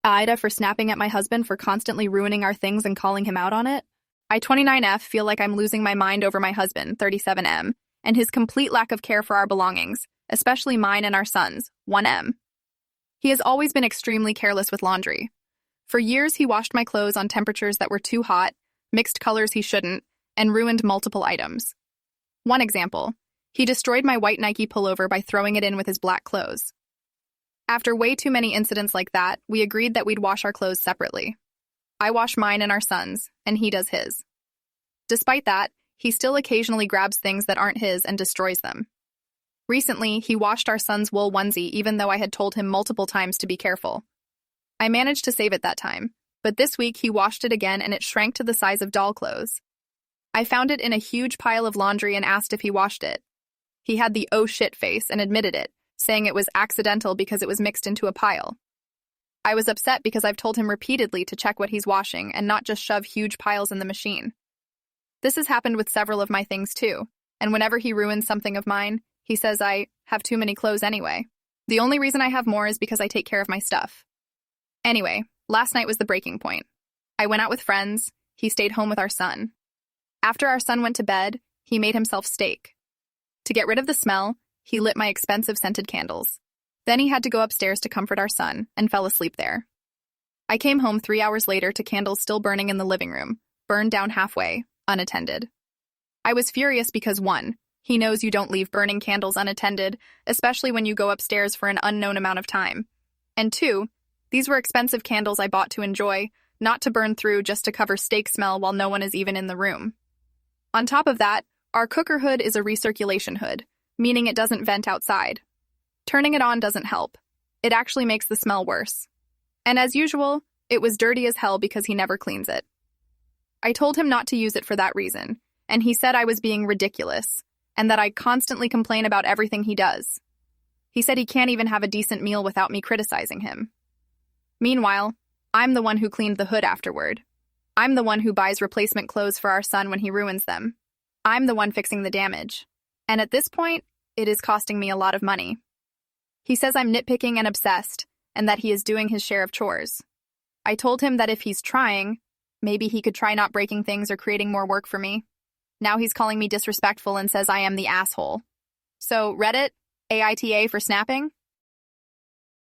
AITA for snapping at my husband for constantly ruining our things and calling him out on it. I 29F feel like I'm losing my mind over my husband, 37M, and his complete lack of care for our belongings, especially mine and our son's, 1M. He has always been extremely careless with laundry. For years, he washed my clothes on temperatures that were too hot, mixed colors he shouldn't, and ruined multiple items. One example, he destroyed my white Nike pullover by throwing it in with his black clothes. After way too many incidents like that, we agreed that we'd wash our clothes separately. I wash mine and our son's, and he does his. Despite that, he still occasionally grabs things that aren't his and destroys them. Recently, he washed our son's wool onesie even though I had told him multiple times to be careful. I managed to save it that time, but this week he washed it again and it shrank to the size of doll clothes. I found it in a huge pile of laundry and asked if he washed it. He had the oh shit face and admitted it, saying it was accidental because it was mixed into a pile. I was upset because I've told him repeatedly to check what he's washing and not just shove huge piles in the machine. This has happened with several of my things too, and whenever he ruins something of mine, he says I have too many clothes anyway. The only reason I have more is because I take care of my stuff. Anyway, last night was the breaking point. I went out with friends, he stayed home with our son. After our son went to bed, he made himself steak. To get rid of the smell, he lit my expensive scented candles. Then he had to go upstairs to comfort our son and fell asleep there. I came home 3 hours later to candles still burning in the living room, burned down halfway, unattended. I was furious because 1, he knows you don't leave burning candles unattended, especially when you go upstairs for an unknown amount of time. And 2, these were expensive candles I bought to enjoy, not to burn through just to cover steak smell while no one is even in the room. On top of that, our cooker hood is a recirculation hood, meaning it doesn't vent outside. Turning it on doesn't help. It actually makes the smell worse. And as usual, it was dirty as hell because he never cleans it. I told him not to use it for that reason, and he said I was being ridiculous, and that I constantly complain about everything he does. He said he can't even have a decent meal without me criticizing him. Meanwhile, I'm the one who cleaned the hood afterward. I'm the one who buys replacement clothes for our son when he ruins them. I'm the one fixing the damage. And at this point, it is costing me a lot of money. He says I'm nitpicking and obsessed, and that he is doing his share of chores. I told him that if he's trying, maybe he could try not breaking things or creating more work for me. Now he's calling me disrespectful and says I am the asshole. So, Reddit, AITA for snapping?